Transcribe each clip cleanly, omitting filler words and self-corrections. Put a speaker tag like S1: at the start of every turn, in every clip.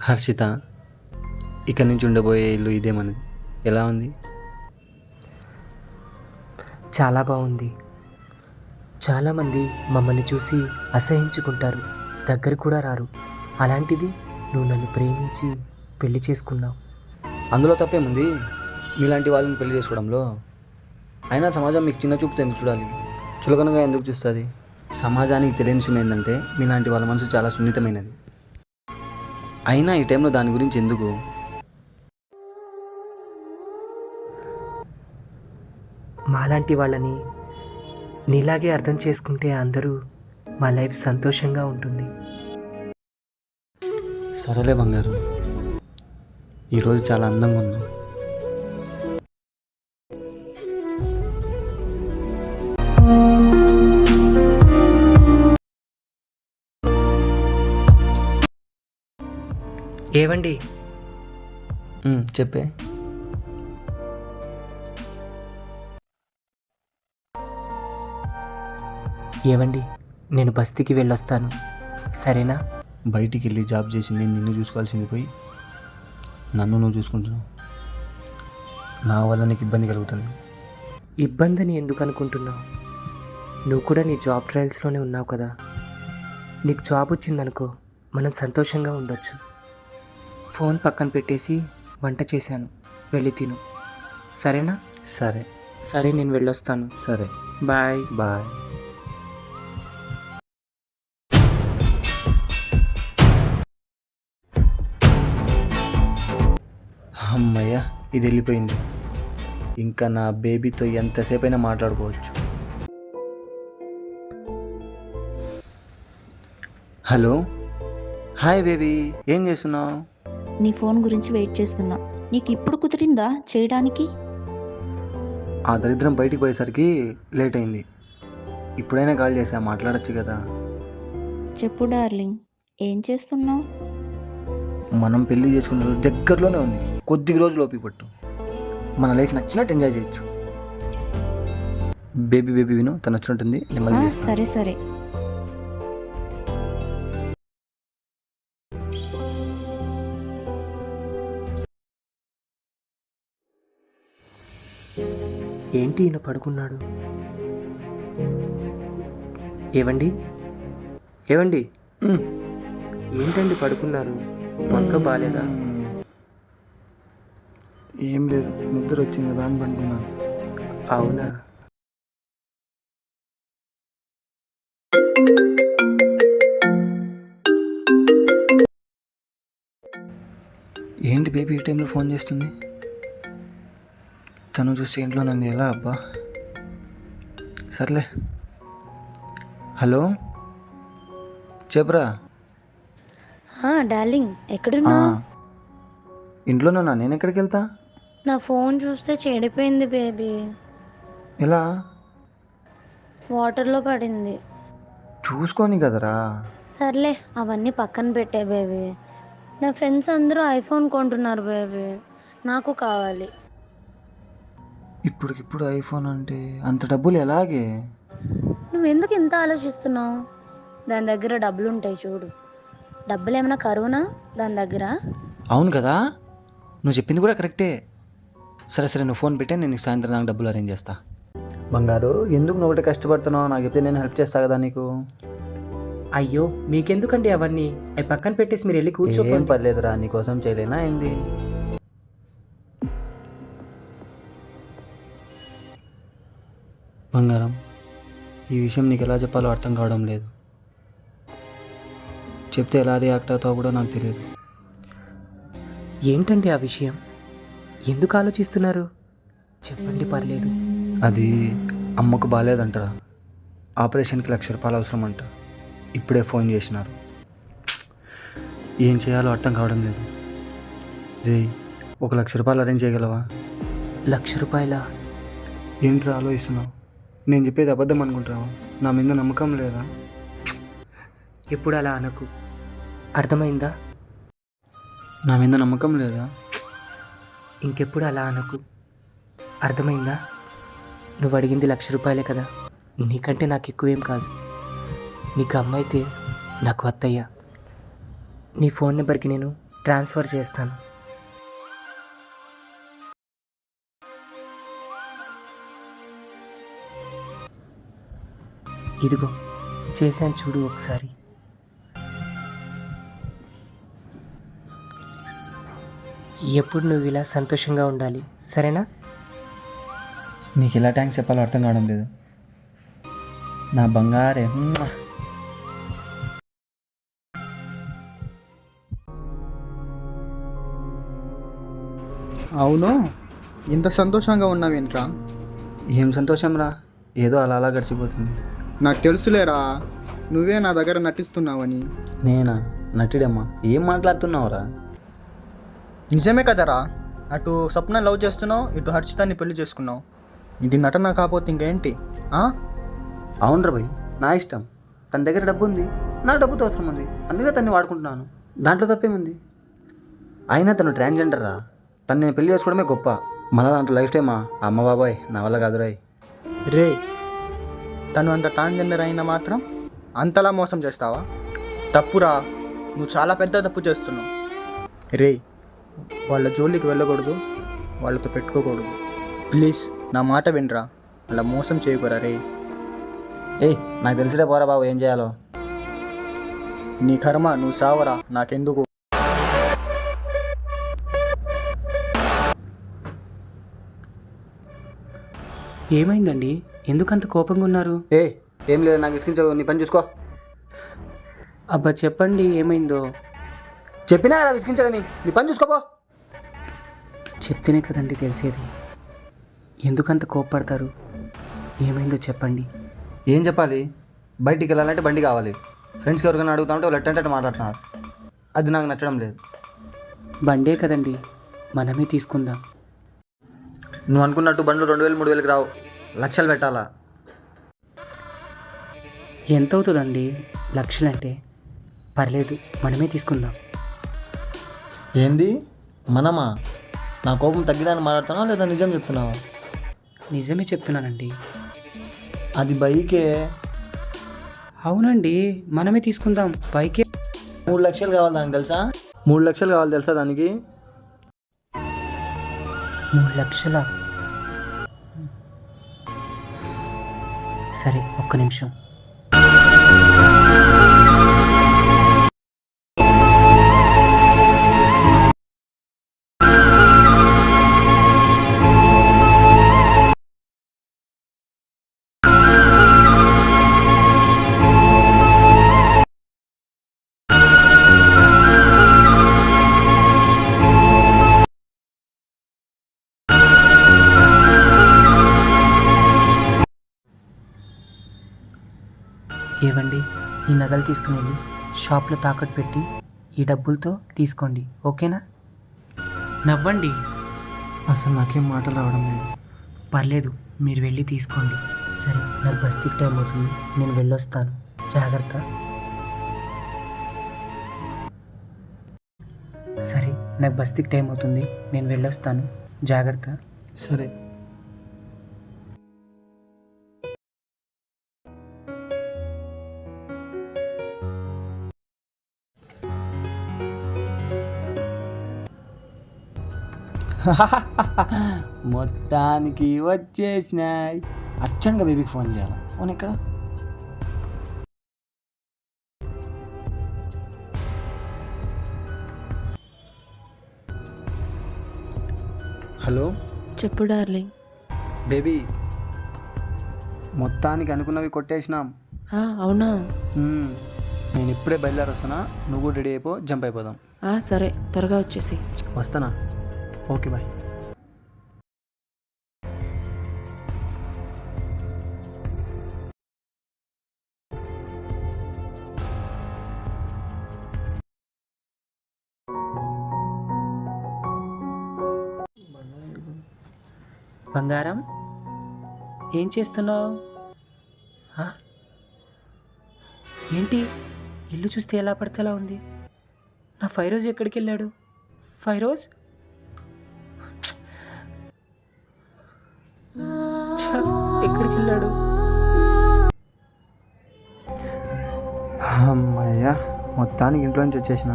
S1: హర్షిత, ఇక్కడి నుంచి ఉండబోయే ఇల్లు ఇదే మనది. ఎలా ఉంది?
S2: చాలా బాగుంది. చాలామంది మమ్మల్ని చూసి అసహించుకుంటారు, దగ్గర కూడా రారు. అలాంటిది నువ్వు నన్ను ప్రేమించి పెళ్లి చేసుకున్నావు.
S1: అందులో తప్పేముంది మీలాంటి వాళ్ళని పెళ్లి చేసుకోవడంలో? అయినా సమాజం మీకు చిన్న చూపుతో ఎందుకు చూడాలి? చులకనగా ఎందుకు చూస్తుంది? సమాజానికి తెలియని విషయం ఏంటంటే మీలాంటి వాళ్ళ మనసు చాలా సున్నితమైనది. అయినా ఈ టైంలో దాని గురించి ఎందుకు?
S2: మాలాంటి వాళ్ళని నీలాగే అర్థం చేసుకుంటే అందరూ మా లైఫ్ సంతోషంగా ఉంటుంది.
S1: సరేలే బంగారు, ఈరోజు చాలా అందంగా ఉన్నావు.
S2: ఏవండి,
S1: చెప్పే.
S2: ఏవండి, నేను బస్తీకి వెళ్ళొస్తాను, సరేనా?
S1: బయటికి వెళ్ళి జాబ్ చేసి నేను నిన్ను చూసుకోవాల్సింది పోయి నన్ను నువ్వు చూసుకుంటున్నావు. నా వల్ల నీకు ఇబ్బంది కలుగుతుంది.
S2: ఇబ్బందని ఎందుకు అనుకుంటున్నావు? నువ్వు కూడా నీ జాబ్ ట్రయల్స్లోనే ఉన్నావు కదా. నీకు జాబ్ వచ్చిందనుకో, మనం సంతోషంగా ఉండొచ్చు. ఫోన్ పక్కన పెట్టేసి వంట చేశాను, వెళ్ళి తిను, సరేనా?
S1: సరే.
S2: సరే, నేను వెళ్ళొస్తాను.
S1: సరే,
S2: బాయ్.
S1: బాయ్. అమ్మయ్య, ఇది వెళ్ళిపోయింది. ఇంకా నా బేబీతో ఎంతసేపు అయినా మాట్లాడుకోవచ్చు. హలో, హాయ్ బేబీ, ఏం చేస్తున్నావు?
S3: నీ ఫోన్ గురించి వెయిట్ చేస్తున్నా. నీకు ఇప్పుడు కుదిరిందా చేయడానికి?
S1: ఆ దరిద్రం బయటికి పోయేసరికి లేట్ అయింది. ఇప్పుడైనా కాల్ చేసా, మాట్లాడచ్చు కదా.
S3: చెప్పు డార్లింగ్, ఏం చేస్తున్నావు?
S1: మనం పెళ్లి చేసుకున్న రోజు దగ్గరలోనే ఉంది. కొద్ది రోజులు ఓపిక పట్టు, మన లైఫ్ నచ్చినట్టు ఎంజాయ్ చేయొచ్చు. బేబీ బేబీ విను, తను వచ్చినట్టుంది, నేను మళ్ళీ చేస్తాను.
S3: సరే సరే.
S2: ఏంటి ఈయన పడుకున్నాడు? ఏవండి, ఏవండి, ఏంటండి పడుకున్నారు? వంక బాలేదా?
S1: ఏం లేదు, నిద్ర వచ్చింది కదా అని పడుకున్నాను.
S2: అవునా?
S1: ఏంటి బేబీ ఈ టైంలో ఫోన్ చేస్తుంది? తను చూస్తే ఇంట్లో నన్ను ఎలా అబ్బా. సర్లే. హలో, చెప్పరా.
S3: డార్లింగ్, ఎక్కడున్నా?
S1: ఇంట్లోనే ఉన్నా, నేను ఎక్కడికి వెళ్తా?
S3: నా ఫోన్ చూస్తే చెడిపోయింది బేబీ.
S1: ఎలా?
S3: వాటర్లో పడింది.
S1: చూసుకోని కదరా.
S3: సర్లే, అవన్నీ పక్కన పెట్టే బేబీ. నా ఫ్రెండ్స్ అందరూ ఐఫోన్ కొంటున్నారు బేబీ, నాకు కావాలి.
S1: ఇప్పటికిప్పుడు ఐఫోన్ అంటే అంత డబ్బులు ఎలాగే?
S3: నువ్వెందుకు ఇంత ఆలోచిస్తున్నావు? దాని దగ్గర డబ్బులు ఉంటాయి చూడు. డబ్బులు ఏమైనా కరువునా దాని దగ్గర?
S1: అవును కదా, నువ్వు చెప్పింది కూడా కరెక్టే. సరే సరే, నువ్వు ఫోన్ పెట్టే, నేను సాయంత్రం నాకు డబ్బులు అరేంజ్ చేస్తా. బంగారు, ఎందుకు నువ్వు ఒకటి కష్టపడుతున్నావు? నాకు చెప్తే నేను హెల్ప్ చేస్తా కదా నీకు.
S2: అయ్యో, మీకెందుకండి అవన్నీ? అవి పక్కన పెట్టేసి మీరు వెళ్ళి
S1: ఏం
S2: కూర్చోండి.
S1: పర్లేదురా, నీకోసం చేయలేనా ఏంది? బంగారం, ఈ విషయం నీకు ఎలా చెప్పాలో అర్థం కావడం లేదు. చెప్తే ఎలా రియాక్ట్ అవుతావో కూడా నాకు తెలియదు.
S2: ఏంటండి ఆ విషయం? ఎందుకు ఆలోచిస్తున్నారు? చెప్పండి, పర్లేదు.
S1: అది అమ్మకు బాగాలేదంటరా. ఆపరేషన్కి 1,00,000 రూపాయలు అవసరం అంట. ఇప్పుడే ఫోన్ చేసినారు. ఏం చేయాలో అర్థం కావడం లేదు. రే, 1,00,000 రూపాయలు అరేంజ్ చేయగలవా?
S2: 1,00,000 రూపాయల?
S1: ఏంట్రా ఆలోచిస్తున్నావు? నేను చెప్పేది అబద్ధం అనుకుంటావా? నా మీద నమ్మకం లేదా?
S2: ఎప్పుడు అలా అనకు, అర్థమైందా?
S1: నా మీద నమ్మకం లేదా?
S2: ఇంకెప్పుడు అలా అనకు, అర్థమైందా? నువ్వు అడిగింది 1,00,000 రూపాయలే కదా, నీకంటే నాకు ఎక్కువేం కాదు. నీకు అమ్మ అయితే నాకు అత్తయ్య. నీ ఫోన్ నెంబర్కి నేను ట్రాన్స్ఫర్ చేస్తాను. ఇదిగో చేశాను, చూడు ఒకసారి. ఎప్పుడు నువ్వు ఇలా సంతోషంగా ఉండాలి, సరేనా?
S1: నీకు ఎలా థ్యాంక్స్ చెప్పాలో అర్థం కావడం లేదు. నా బంగారే.
S4: అవును, ఇంత సంతోషంగా ఉన్నావేంట్రా?
S1: ఏం సంతోషం రా, ఏదో అలా అలా గడిచిపోతుంది.
S4: నాకు తెలుసులేరా, నువ్వే నా దగ్గర నటిస్తున్నావని.
S1: నేనా నటిడమ్మా? ఏం మాట్లాడుతున్నావురా?
S4: నిజమే కదరా, అటు స్వప్న లవ్ చేస్తున్నావు, ఇటు హర్షితాన్ని పెళ్లి చేసుకున్నావు. ఇది నటన కాకపోతే ఇంకేంటి?
S1: అవునరా భయ్, నా ఇష్టం. తన దగ్గర డబ్బు ఉంది, నా డబ్బుతో అవసరం ఉంది, అందుకే తన్ని వాడుకుంటున్నాను. దాంట్లో తప్పేముంది? అయినా తను ట్రాన్స్జెండర్ రా, తను నేను పెళ్లి చేసుకోవడమే గొప్ప. మళ్ళీ దాంట్లో లైఫ్ టైమా? అమ్మ బాబాయ్ నా వల్ల కాదురాయ్.
S4: రే, తను అంత ట్రాన్స్జెండర్ అయినా మాత్రం అంతలా మోసం చేస్తావా? తప్పురా, నువ్వు చాలా పెద్ద తప్పు చేస్తున్నావు. రే, వాళ్ళ జోలికి వెళ్ళకూడదు, వాళ్ళతో పెట్టుకోకూడదు. ప్లీజ్ నా మాట వినరా, అలా మోసం చేయకూరా రే.
S1: ఏయ్ నాకు తెలిసిరే పోరా బాబు, ఏం చేయాలో.
S4: నీ కర్మ, నువ్వు సావరా, నాకెందుకు.
S2: ఏమైందండి, ఎందుకంత కోపంగా ఉన్నారు?
S1: ఏం లేదు, నాకు విసిగించవు, నీ పని చూసుకో.
S2: అబ్బా చెప్పండి, ఏమైందో?
S1: చెప్పినా కదా విసిగించదని, నీ పని చూసుకోపో.
S2: చెప్తేనే కదండి తెలిసేది. ఎందుకంత కోప్పడతారు? ఏమైందో చెప్పండి.
S1: ఏం చెప్పాలి? బయటికి వెళ్ళాలంటే బండి కావాలి, ఫ్రెండ్స్కి ఎవరికైనా అడుగుతా ఉంటే వాళ్ళు ఎట్టంటే మాట్లాడుతున్నారు. అది నాకు నచ్చడం లేదు.
S2: బండే కదండి, మనమే తీసుకుందాం.
S1: నువ్వు అనుకున్నట్టు బండ్లు 2000 3000కి రావు, లక్షలు పెట్టాలా.
S2: ఎంత అవుతుందండి లక్షలంటే? పర్లేదు, మనమే తీసుకుందాం.
S1: ఏంది మనమా? నా కోపం తగ్గిదాన్ని మాట్లాడుతున్నావా లేదా నిజం చెప్తున్నావా?
S2: నిజమే చెప్తున్నానండి.
S1: అది బైకే.
S2: అవునండి, మనమే తీసుకుందాం. బైకే
S1: 3 లక్షలు కావాలి దానికి, తెలుసా? 3 లక్షలు కావాలి తెలుసా దానికి?
S2: 3 లక్షలా? సరే, ఒక్క నిమిషం. ఏవండి, ఈ నగలు తీసుకుని వెళ్ళి షాప్లో తాకట్టు పెట్టి ఈ డబ్బులతో తీసుకోండి, ఓకేనా? నవ్వండి.
S1: అసలు నాకేం మాటలు రావడం లేదు.
S2: పర్లేదు, మీరు వెళ్ళి తీసుకోండి. సరే, నాకు బస్తీకి టైం అవుతుంది, నేను వెళ్ళొస్తాను. జాగ్రత్త. సరే, నాకు బస్తీకి టైం అవుతుంది, నేను వెళ్ళొస్తాను. జాగ్రత్త.
S1: సరే. మొత్తానికి వచ్చేసినాయి. అర్జెంట్గా బేబీకి ఫోన్ చేయాలి. ఫోన్ ఎక్కడ? హలో
S3: చెప్పు డార్లింగ్.
S1: బేబీ, మొత్తానికి అనుకున్నవి కొట్టేసినాం.
S3: అవునా?
S1: నేను ఇప్పుడే బయలుదేరి వస్తానా, నువ్వు కూడా రెడీ అయిపో, జంప్ అయిపోదాం.
S3: సరే, త్వరగా వచ్చేసి.
S1: వస్తానా? Okay bye.
S2: బంగారం, ఏం చేస్తున్నావు? ఏంటి, ఇల్లు చూస్తే ఎలా పడితే ఎలా ఉంది? నా ఫైరోజ్ ఎక్కడికి వెళ్ళాడు? ఫైరోజ్ ఎక్కడికి వెళ్ళాడు?
S1: అమ్మయ్యా, మొత్తానికి ఇంట్లో నుంచి వచ్చేసిన.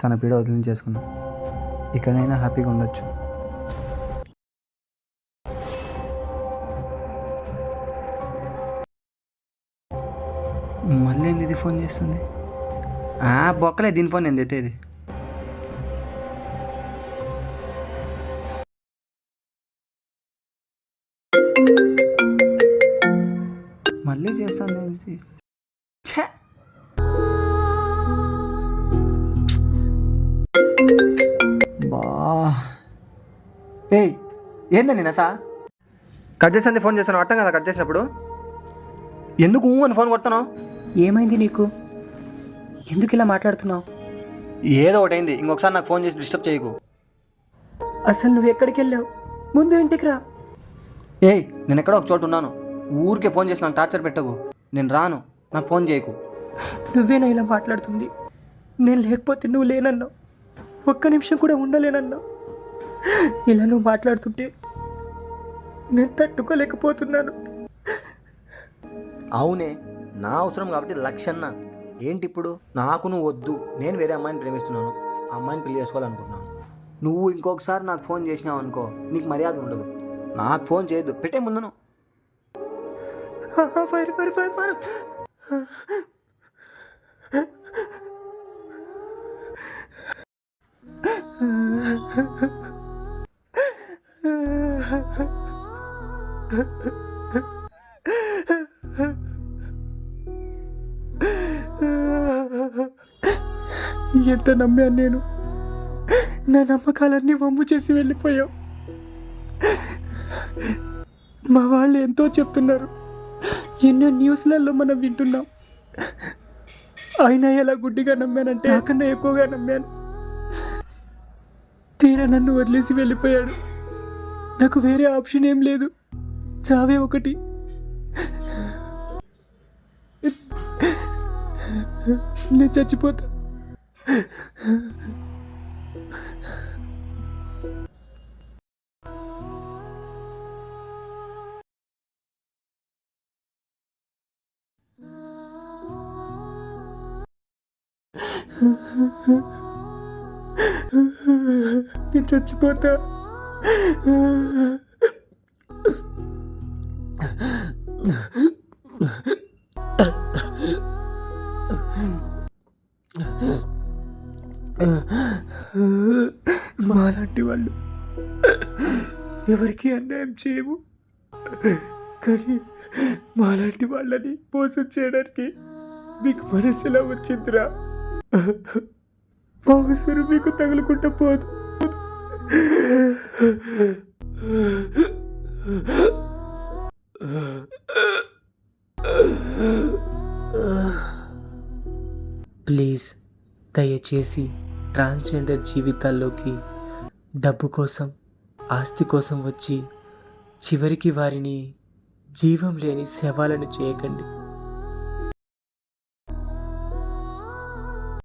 S1: తన పీడ వదిలించేసుకున్నా. ఇకనైనా హ్యాపీగా ఉండొచ్చు. మళ్ళీ ఏంది ఇది ఫోన్ చేస్తుంది? బొక్కలే, దీని ఫోన్ ఏంది ఎత్తేది? మళ్ళీ చేస్తుంది ఏంది? ఛే! బా ఏయ్, ఏందండి నసా? కట్ చేసింది ఫోన్ చేస్తాను అర్థం కదా? కట్ చేసినప్పుడు ఎందుకు అని ఫోన్ కొడతాను?
S2: ఏమైంది నీకు? ఎందుకు ఇలా మాట్లాడుతున్నావు?
S1: ఏదో ఒకటి అయింది, ఇంకొకసారి నాకు ఫోన్ చేసి డిస్టర్బ్ చేయకు.
S2: అసలు నువ్వు ఎక్కడికి వెళ్ళావు? ముందు ఇంటికి రా.
S1: ఏయ్, నేను ఎక్కడో ఒక చోటు ఉన్నాను. ఊరికే ఫోన్ చేసి నాకు టార్చర్ పెట్టకు. నేను రాను, నాకు ఫోన్ చేయకు.
S2: నువ్వేనా ఇలా మాట్లాడుతుంది? నేను లేకపోతే నువ్వు లేనన్నావు, ఒక్క నిమిషం కూడా ఉండలేనన్నావు. ఇలా నువ్వు మాట్లాడుతుంటే నేను తట్టుకోలేకపోతున్నాను.
S1: అవునే, నా అవసరం కాబట్టి లక్షన్న. ఏంటి ఇప్పుడు? నాకు నువ్వు వద్దు, నేను వేరే అమ్మాయిని ప్రేమిస్తున్నాను, ఆ అమ్మాయిని పెళ్లి చేసుకోవాలనుకుంటున్నాను. నువ్వు ఇంకొకసారి నాకు ఫోన్ చేసినావు అనుకో, నీకు మర్యాద ఉండదు. నాకు ఫోన్ చేయొద్దు, పెట్టే ముందును.
S2: Fire fire fire fire. ఎంత నమ్మాను నేను, నా నమ్మకాలన్నీ వమ్ము చేసి వెళ్ళిపోయావు. మా వాళ్ళు ఎంతో చెప్తున్నారు, ఎన్నో న్యూస్లలో మనం వింటున్నాం. అయినా ఎలా గుడ్డిగా నమ్మానంటే నాకన్నా ఎక్కువగా నమ్మాను. తీరా నన్ను వదిలేసి వెళ్ళిపోయాడు. నాకు వేరే ఆప్షన్ ఏం లేదు, చావే ఒకటి. నేను చచ్చిపోతా. నేను చచ్చిపోతా. మాలాంటి వాళ్ళు ఎవరికి అన్యాయం చేయము, కానీ మాలాంటి వాళ్ళని మోసం చేయడానికి మీకు మనసు ఎలా వచ్చిందిరా? మా ఉసురు మీకు తగులుకుంటా పోదు. ప్లీజ్ దయచేసి ట్రాన్స్జెండర్ జీవితాల్లోకి డబ్బు కోసం, ఆస్తి కోసం వచ్చి చివరికి వారిని జీవం లేని శవాలను చేయకండి.